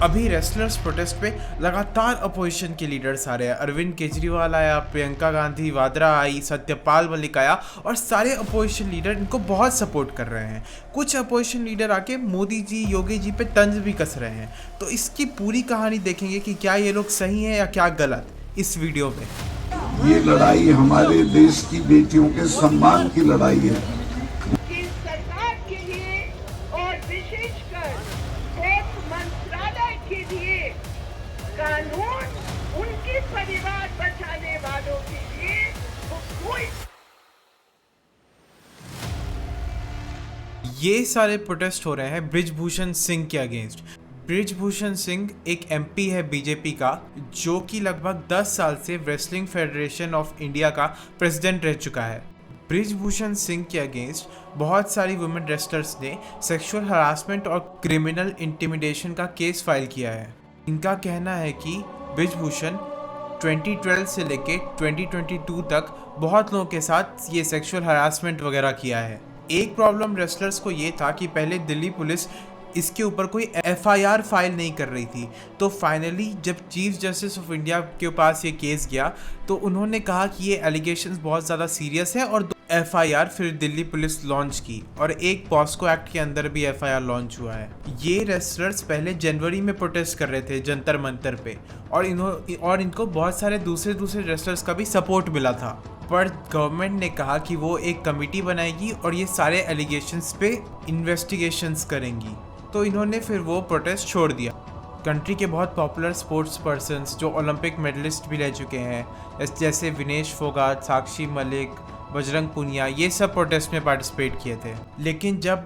अभी wrestlers protest पे लगातार अपोजिशन के लीडर्स आ रहे हैं। अरविंद केजरीवाल आया, प्रियंका गांधी वाड्रा आई, सत्यपाल मलिक आया और सारे अपोजिशन लीडर इनको बहुत सपोर्ट कर रहे हैं। कुछ अपोजिशन लीडर आके मोदी जी, योगी जी पे तंज भी कस रहे हैं। तो इसकी पूरी कहानी देखेंगे कि क्या ये लोग सही हैं या क्या गलत, इस वीडियो में। ये लड़ाई हमारे देश की बेटियों के सम्मान की लड़ाई है। सरकार के लिए और विशेषकर हेल्थ मंत्रालय के लिए कानून उनके परिवार बचाने वालों के लिए कोई। ये सारे प्रोटेस्ट हो रहे हैं ब्रिजभूषण सिंह के अगेंस्ट। ब्रिजभूषण सिंह एक एमपी है बीजेपी का, जो कि लगभग 10 साल से रेसलिंग फेडरेशन ऑफ इंडिया का प्रेसिडेंट रह चुका है। ब्रिजभूषण सिंह के अगेंस्ट बहुत सारी वुमेन रेसलर्स ने सेक्सुअल हरासमेंट और क्रिमिनल इंटिमिडेशन का केस फाइल किया है। इनका कहना है कि ब्रिजभूषण 2012 से लेके 2022 तक बहुत लोगों के साथ ये सेक्सुअल हरासमेंट वगैरह किया है। एक प्रॉब्लम रेसलर्स को ये था कि पहले दिल्ली पुलिस इसके ऊपर कोई एफआईआर फाइल नहीं कर रही थी। तो फाइनली जब चीफ जस्टिस ऑफ इंडिया के पास ये केस गया तो उन्होंने कहा कि ये एलिगेशंस बहुत ज़्यादा सीरियस है और एफआईआर फिर दिल्ली पुलिस लॉन्च की और एक पॉस्को एक्ट के अंदर भी एफआईआर लॉन्च हुआ है। ये रेसलर्स पहले जनवरी में प्रोटेस्ट कर रहे थे जंतर मंतर पे और इनको बहुत सारे दूसरे रेसलर्स का भी सपोर्ट मिला था, पर गवर्नमेंट ने कहा कि वो एक कमेटी बनाएगी और ये सारे एलिगेशंस पे इन्वेस्टिगेशंस करेंगी। तो इन्होंने फिर वो प्रोटेस्ट छोड़ दिया। कंट्री के बहुत पॉपुलर स्पोर्ट्स पर्सन्स जो ओलंपिक मेडलिस्ट भी रह चुके हैं, जैसे विनेश फोगाट, साक्षी मलिक, बजरंग पुनिया, ये सब प्रोटेस्ट में पार्टिसिपेट किए थे। लेकिन जब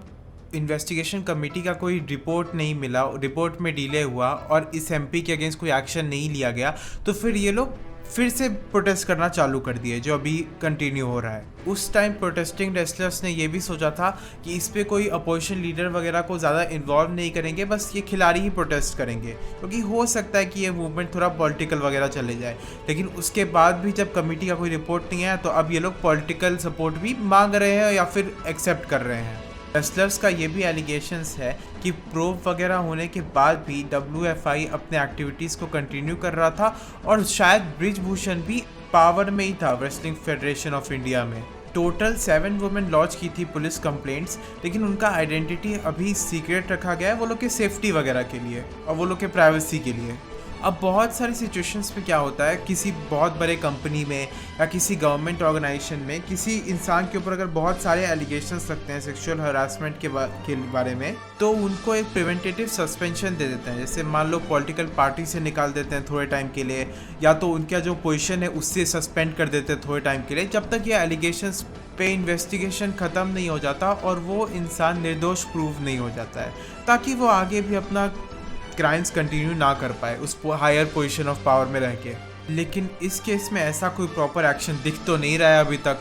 इन्वेस्टिगेशन कमेटी का कोई रिपोर्ट नहीं मिला, रिपोर्ट में डिले हुआ और इस एमपी के अगेंस्ट कोई एक्शन नहीं लिया गया, तो फिर ये लोग फिर से प्रोटेस्ट करना चालू कर दिए, जो अभी कंटिन्यू हो रहा है। उस टाइम प्रोटेस्टिंग रेसलर्स ने ये भी सोचा था कि इस पे कोई अपोजिशन लीडर वगैरह को ज़्यादा इन्वॉल्व नहीं करेंगे, बस ये खिलाड़ी ही प्रोटेस्ट करेंगे, क्योंकि हो सकता है कि ये मूवमेंट थोड़ा पॉलिटिकल वगैरह चले जाए। लेकिन उसके बाद भी जब कमेटी का कोई रिपोर्ट नहीं आया तो अब ये लोग पॉलिटिकल सपोर्ट भी मांग रहे हैं या फिर एक्सेप्ट कर रहे हैं। रेसलर्स का ये भी एलिगेशंस है कि प्रूफ वगैरह होने के बाद भी WFI अपने एक्टिविटीज़ को कंटिन्यू कर रहा था और शायद ब्रिजभूषण भी पावर में ही था रेसलिंग फेडरेशन ऑफ इंडिया में। टोटल 7 वुमेन लॉन्च की थी पुलिस कंप्लेंट्स, लेकिन उनका आइडेंटिटी अभी सीक्रेट रखा गया है, वो लोग के सेफ्टी वगैरह के लिए और वो लोग के प्राइवेसी के लिए। अब बहुत सारी सिचुएशंस में क्या होता है, किसी बहुत बड़े कंपनी में या किसी गवर्नमेंट ऑर्गेनाइजेशन में किसी इंसान के ऊपर अगर बहुत सारे एलिगेशंस लगते हैं सेक्सुअल हरासमेंट के बारे में, तो उनको एक प्रिवेंटेटिव सस्पेंशन दे देते हैं। जैसे मान लो पॉलिटिकल पार्टी से निकाल देते हैं थोड़े टाइम के लिए, या तो उनका जो पोजीशन है उससे सस्पेंड कर देते हैं थोड़े टाइम के लिए, जब तक ये एलिगेशंस पे इन्वेस्टिगेशन ख़त्म नहीं हो जाता और वो इंसान निर्दोष प्रूव नहीं हो जाता है, ताकि वो आगे भी अपना क्राइम्स कंटिन्यू ना कर पाए उस हायर पोजीशन ऑफ पावर में रह के। लेकिन इस केस में ऐसा कोई प्रॉपर एक्शन दिख तो नहीं रहा है अभी तक।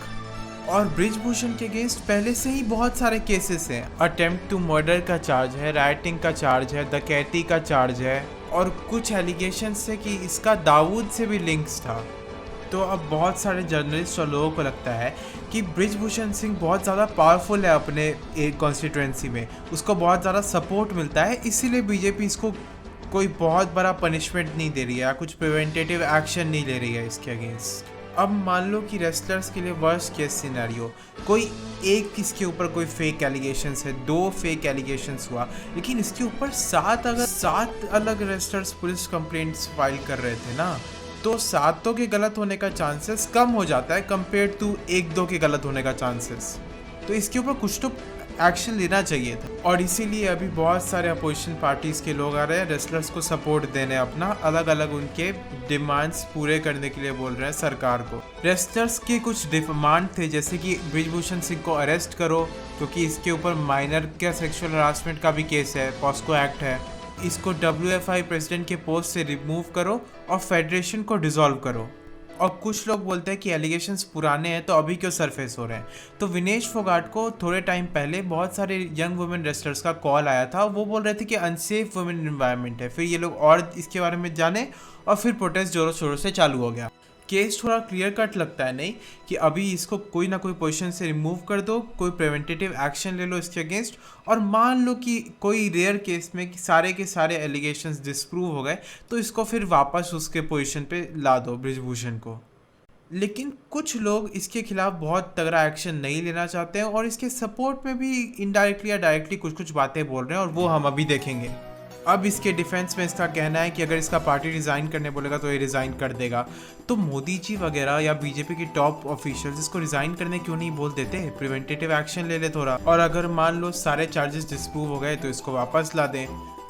और ब्रिजभूषण के अगेंस्ट पहले से ही बहुत सारे केसेस हैं। अटेम्प्ट टू मर्डर का चार्ज है, राइटिंग का चार्ज है, डकैती का चार्ज है और कुछ एलिगेशंस है कि इसका दाऊद से भी लिंक्स था। तो अब बहुत सारे जर्नलिस्ट और लोगों को लगता है कि ब्रिजभूषण सिंह बहुत ज़्यादा पावरफुल है अपने एक कॉन्स्टिट्यूएंसी में, उसको बहुत ज़्यादा सपोर्ट मिलता है, इसीलिए बीजेपी इसको कोई बहुत बड़ा पनिशमेंट नहीं दे रही है या कुछ प्रिवेंटेटिव एक्शन नहीं ले रही है इसके अगेंस्ट। अब मान लो कि रेसलर्स के लिए वर्स्ट केस सिनेरियो, कोई एक किसके ऊपर कोई फेक एलिगेशंस है, 2 फेक एलिगेशंस हुआ, लेकिन इसके ऊपर 7 अलग रेसलर्स पुलिस कंप्लेंट्स फाइल कर रहे थे ना, तो 7 के गलत होने का चांसेस कम हो जाता है कंपेयर टू 1-2 के गलत होने का चांसेस। तो इसके ऊपर कुछ तो एक्शन लेना चाहिए था और इसीलिए अभी बहुत सारे अपोजिशन पार्टीज़ के लोग आ रहे हैं रेसलर्स को सपोर्ट देने, अपना अलग अलग उनके डिमांड्स पूरे करने के लिए बोल रहे हैं सरकार को। रेसलर्स के कुछ डिमांड थे, जैसे कि ब्रिजभूषण सिंह को अरेस्ट करो क्योंकि इसके ऊपर माइनर का सेक्सुअल हरासमेंट का भी केस है, पॉस्को एक्ट है। इसको WFI प्रेसिडेंट के पोस्ट से रिमूव करो और फेडरेशन को डिसॉल्व करो। और कुछ लोग बोलते हैं कि एलिगेशंस पुराने हैं तो अभी क्यों सरफेस हो रहे हैं। तो विनेश फोगाट को थोड़े टाइम पहले बहुत सारे यंग वुमेन रेसलर्स का कॉल आया था, वो बोल रहे थे कि अनसेफ वुमेन एनवायरनमेंट है। फिर ये लोग और इसके बारे में जाने और फिर प्रोटेस्ट जोरों शोरों से चालू हो गया। केस थोड़ा क्लियर कट लगता है नहीं कि अभी इसको कोई ना कोई पोजीशन से रिमूव कर दो, कोई प्रिवेंटेटिव एक्शन ले लो इसके अगेंस्ट, और मान लो कि कोई रेयर केस में कि सारे के सारे एलिगेशंस डिस्प्रूव हो गए तो इसको फिर वापस उसके पोजीशन पे ला दो बृजभूषण को। लेकिन कुछ लोग इसके खिलाफ बहुत तगड़ा एक्शन नहीं लेना चाहते हैं और इसके सपोर्ट में भी इनडायरेक्टली या डायरेक्टली कुछ कुछ बातें बोल रहे हैं, और वो हम अभी देखेंगे। अब इसके डिफेंस में इसका कहना है कि अगर इसका पार्टी रिज़ाइन करने बोलेगा तो ये रिज़ाइन कर देगा। तो मोदी जी वगैरह या बीजेपी के टॉप ऑफिशियल्स इसको रिज़ाइन करने क्यों नहीं बोल देते, प्रिवेंटेटिव एक्शन ले ले थोड़ा, और अगर मान लो सारे चार्जेस डिस्प्रूव हो गए तो इसको वापस ला दें।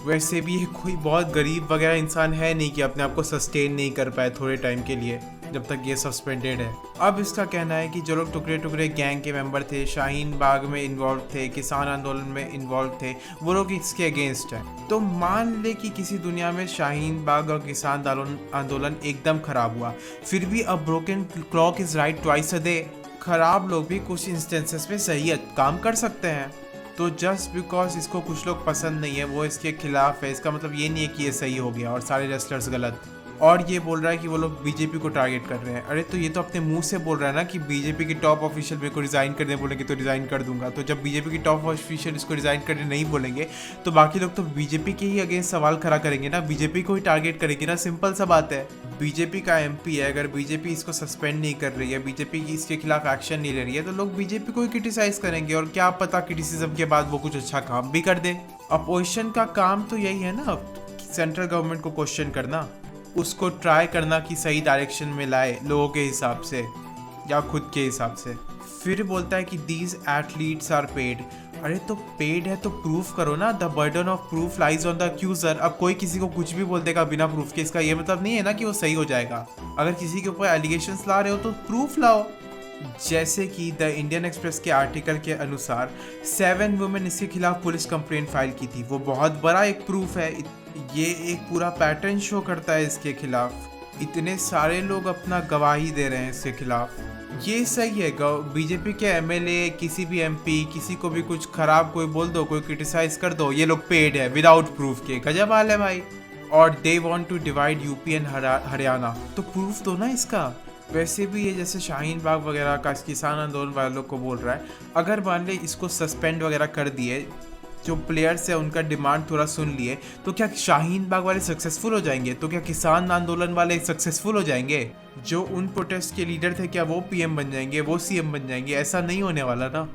वैसे भी ये कोई बहुत गरीब वगैरह इंसान है नहीं कि अपने आप को सस्टेन नहीं कर पाए थोड़े टाइम के लिए जब तक ये सस्पेंडेड है। अब इसका कहना है कि जो लोग टुकड़े टुकड़े गैंग के मेंबर थे, शाहीन बाग में इन्वॉल्व थे, किसान आंदोलन में इन्वॉल्व थे, वो लोग इसके अगेंस्ट हैं। तो मान ले कि किसी दुनिया में शाहीन बाग और किसान आंदोलन एकदम खराब हुआ, फिर भी अब broken clock is right twice a day. खराब लोग भी कुछ इंस्टेंसेस में सही काम कर सकते हैं। तो जस्ट बिकॉज इसको कुछ लोग पसंद नहीं है, वो इसके खिलाफ है, इसका मतलब ये नहीं है कि ये सही हो गया और सारे रेसलर्स गलत। और ये बोल रहा है कि वो लोग बीजेपी को टारगेट कर रहे हैं। अरे तो ये तो अपने मुंह से बोल रहा है ना कि बीजेपी के टॉप ऑफिशियल मेरे को रिज़ाइन करने बोलेंगे तो रिज़ाइन कर दूंगा। तो जब बीजेपी के टॉप ऑफिशियल इसको रिज़ाइन करने नहीं बोलेंगे तो बाकी लोग तो बीजेपी के ही अगेंस्ट सवाल खड़ा करेंगे ना, बीजेपी को ही टारगेट करेंगे ना, सिंपल सा बात है। बीजेपी का एमपी है, अगर बीजेपी इसको सस्पेंड नहीं कर रही है, बीजेपी की इसके खिलाफ एक्शन नहीं ले रही है, तो लोग बीजेपी को ही क्रिटिसाइज करेंगे, और क्या पता क्रिटिसिज्म के बाद वो कुछ अच्छा काम भी कर दे। अपोजिशन का काम तो यही है ना, सेंट्रल गवर्नमेंट को क्वेश्चन करना, उसको ट्राई करना कि सही डायरेक्शन में लाए लोगों के हिसाब से या खुद के हिसाब से। फिर बोलता है कि दीज एथलीट्स आर पेड। अरे तो पेड है तो प्रूफ करो ना, the burden of proof lies on the accuser. अब कोई किसी को कुछ भी बोल देगा बिना प्रूफ के, इसका ये मतलब नहीं है ना कि वो सही हो जाएगा। अगर किसी के ऊपर एलिगेशंस ला रहे हो तो प्रूफ लाओ। जैसे कि द इंडियन एक्सप्रेस के आर्टिकल के अनुसार 7 वुमेन इसके खिलाफ पुलिस कंप्लेंट फाइल की थी, वो बहुत बड़ा एक प्रूफ है। ये एक पूरा पैटर्न शो करता है इसके खिलाफ। इतने सारे लोग अपना गवाही दे रहे हैं इसके खिलाफ। ये सही है, बीजेपी के एमएलए, किसी भी एमपी, किसी को भी कुछ खराब कोई बोल दो, कोई क्रिटिसाइज कर दो, ये लोग पेड है विदाउट प्रूफ के। गजब हाल है भाई। और they want to divide UP and Haryana, तो प्रूफ दो ना इसका। वैसे भी ये जैसे शाहीन बाग वगैरह का किसान आंदोलन वालों को बोल रहा है, अगर मान ले इसको सस्पेंड वगैरह कर दिए, जो प्लेयर्स है उनका डिमांड थोड़ा सुन लिए, तो क्या शाहीन बाग वाले सक्सेसफुल हो जाएंगे? तो क्या किसान आंदोलन वाले सक्सेसफुल हो जाएंगे? जो उन प्रोटेस्ट के लीडर थे क्या वो पीएम बन जाएंगे, वो सीएम बन जाएंगे? ऐसा नहीं होने वाला ना।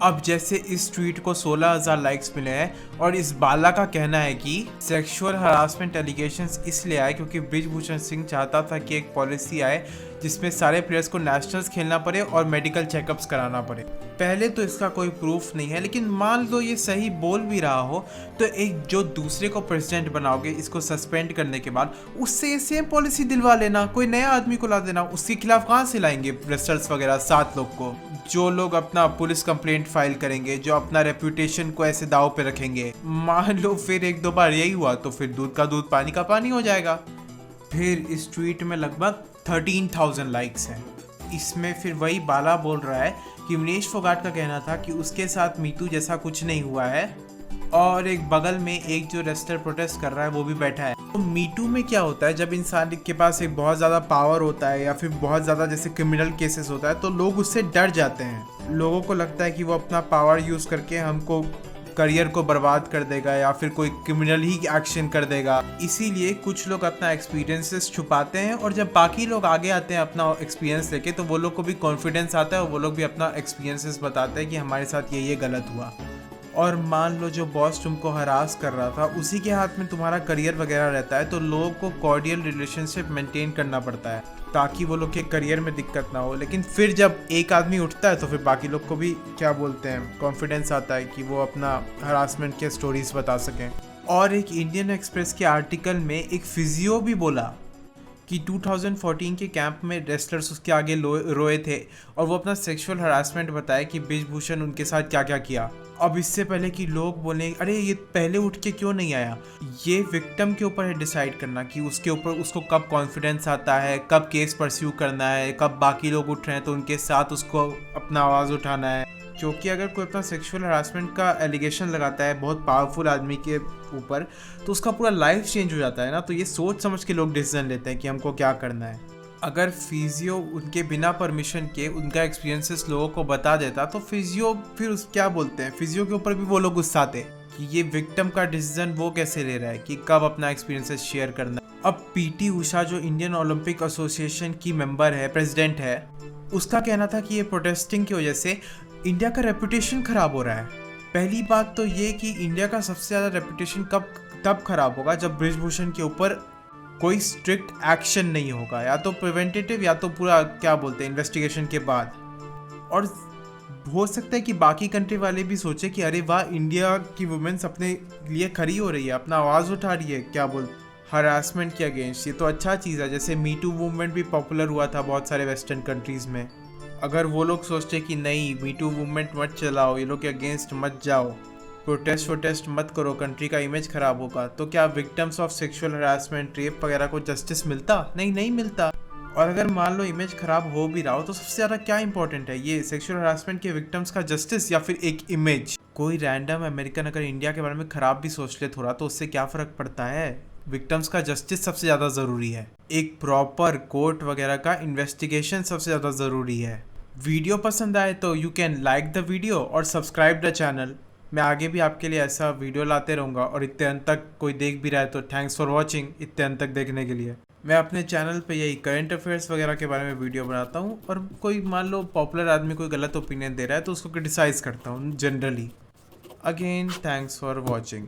अब जैसे इस ट्वीट को 16,000 लाइक्स मिले हैं और इस बाला का कहना है कि सेक्सुअल हरासमेंट एलिगेशंस इसलिए आए क्योंकि बृजभूषण सिंह चाहता था कि एक पॉलिसी आए जिसमें सारे प्लेयर्स को नेशनल्स खेलना पड़े और मेडिकल चेकअप्स कराना पड़े। पहले तो इसका कोई प्रूफ नहीं है, लेकिन मान लो ये सही बोल भी रहा हो तो एक जो दूसरे को प्रेसिडेंट बनाओगे इसको सस्पेंड करने के बाद, उससे ये सेम पॉलिसी दिलवा लेना, कोई नया आदमी को ला देना। उसके खिलाफ कहाँ से लाएंगे रेसलर्स वगैरह 7 लोग को, जो लोग अपना पुलिस कंप्लेंट फाइल करेंगे, जो अपना रेपुटेशन को ऐसे दाव पे रखेंगे। मान लो फिर 1-2 बार यही हुआ तो फिर दूध का दूध पानी का पानी हो जाएगा। फिर इस ट्वीट में लगभग 13,000 लाइक्स हैं। इसमें फिर वही बाला बोल रहा है कि मनीष फोगाट का कहना था कि उसके साथ मीटू जैसा कुछ नहीं हुआ है, और एक बगल में एक जो रेसलर प्रोटेस्ट कर रहा है वो भी बैठा है। तो मीटू में क्या होता है, जब इंसान के पास एक बहुत ज़्यादा पावर होता है या फिर बहुत ज़्यादा जैसे क्रिमिनल केसेस होता है तो लोग उससे डर जाते हैं। लोगों को लगता है कि वो अपना पावर यूज़ करके हमको करियर को बर्बाद कर देगा या फिर कोई क्रिमिनल ही एक्शन कर देगा। इसीलिए कुछ लोग अपना एक्सपीरियंसेस छुपाते हैं, और जब बाकी लोग आगे आते हैं अपना एक्सपीरियंस लेके तो वो लोग को भी कॉन्फिडेंस आता है और वो लोग भी अपना एक्सपीरियंसेस बताते हैं कि हमारे साथ ये गलत हुआ। और मान लो जो बॉस तुमको हरास कर रहा था उसी के हाथ में तुम्हारा करियर वगैरह रहता है, तो लोगों को कॉर्डियल रिलेशनशिप मेंटेन करना पड़ता है ताकि वो लोग के करियर में दिक्कत ना हो। लेकिन फिर जब एक आदमी उठता है तो फिर बाकी लोग को भी क्या बोलते हैं कॉन्फिडेंस आता है कि वो अपना हरासमेंट के स्टोरीज बता सकें। और एक इंडियन एक्सप्रेस के आर्टिकल में एक फिजियो भी बोला कि 2014 के कैंप में रेसलर्स उसके आगे रोए थे और वो अपना सेक्सुअल हरासमेंट बताया कि बृजभूषण उनके साथ क्या क्या किया। अब इससे पहले कि लोग बोले अरे ये पहले उठ के क्यों नहीं आया, ये विक्टिम के ऊपर है डिसाइड करना कि उसके ऊपर उसको कब कॉन्फिडेंस आता है, कब केस परस्यू करना है, कब बाकी लोग उठ रहे हैं तो उनके साथ उसको अपना आवाज़ उठाना है। क्योंकि अगर कोई अपना सेक्सुअल हरासमेंट का एलिगेशन लगाता है बहुत पावरफुल आदमी के ऊपर तो उसका पूरा लाइफ चेंज हो जाता है ना। तो ये सोच समझ के लोग डिसीजन लेते हैं कि हमको क्या करना है। अगर फिजियो उनके बिना परमिशन के उनका एक्सपीरियंसेस लोगों को बता देता तो फिजियो फिर उस क्या बोलते हैं, फिजियो के ऊपर भी वो लोग गुस्साते कि ये विक्टिम का डिसीजन वो कैसे ले रहा है कि कब अपना एक्सपीरियंसेस शेयर करना। अब पीटी उषा जो इंडियन ओलंपिक एसोसिएशन की मेंबर है, प्रेसिडेंट है, उसका कहना था कि ये प्रोटेस्टिंग की वजह से इंडिया का रेपुटेशन खराब हो रहा है। पहली बात तो ये कि इंडिया का सबसे ज़्यादा रेपुटेशन तब खराब होगा जब ब्रिजभूषण के ऊपर कोई स्ट्रिक्ट एक्शन नहीं होगा, या तो प्रिवेंटेटिव या तो पूरा क्या बोलते हैं इन्वेस्टिगेशन के बाद। और हो सकता है कि बाकी कंट्री वाले भी सोचे कि अरे वाह, इंडिया की वुमेन्स अपने लिए खड़ी हो रही है, अपना आवाज़ उठा रही है क्या बोल हरासमेंट के अगेंस्ट, ये तो अच्छा चीज़ है। जैसे मी टू मूवमेंट भी पॉपुलर हुआ था बहुत सारे वेस्टर्न कंट्रीज़ में। अगर वो लोग सोचते कि नहीं, मी टू मूवमेंट मत चलाओ, ये लोग के अगेंस्ट मत जाओ, प्रोटेस्ट मत करो, कंट्री का इमेज खराब होगा, तो क्या victims of sexual harassment, rape वगैरह को जस्टिस मिलता? नहीं मिलता। और अगर मान लो इमेज खराब हो भी रहा हो तो सबसे ज़्यादा क्या इंपॉर्टेंट है, ये सेक्सुअल हरासमेंट के विक्टिम्स का जस्टिस या फिर एक इमेज? कोई रैंडम अमेरिकन अगर इंडिया के बारे में खराब भी सोच ले थोड़ा, तो उससे क्या फ़र्क पड़ता है? विक्टिम्स का जस्टिस सबसे ज़्यादा ज़रूरी है, एक प्रॉपर कोर्ट वगैरह का इन्वेस्टिगेशन सबसे ज़्यादा ज़रूरी है। वीडियो पसंद आए तो you can like the video और सब्सक्राइब द चैनल। मैं आगे भी आपके लिए ऐसा वीडियो लाते रहूँगा, और इतने अंत तक कोई देख भी रहा है तो थैंक्स फॉर वॉचिंग, इतने अंत तक देखने के लिए। मैं अपने चैनल पे यही करंट अफेयर्स वगैरह के बारे में वीडियो बनाता हूँ, और कोई मान लो पॉपुलर आदमी कोई गलत ओपिनियन दे रहा है तो उसको क्रिटिसाइज़ करता हूँ generally. Again thanks for watching.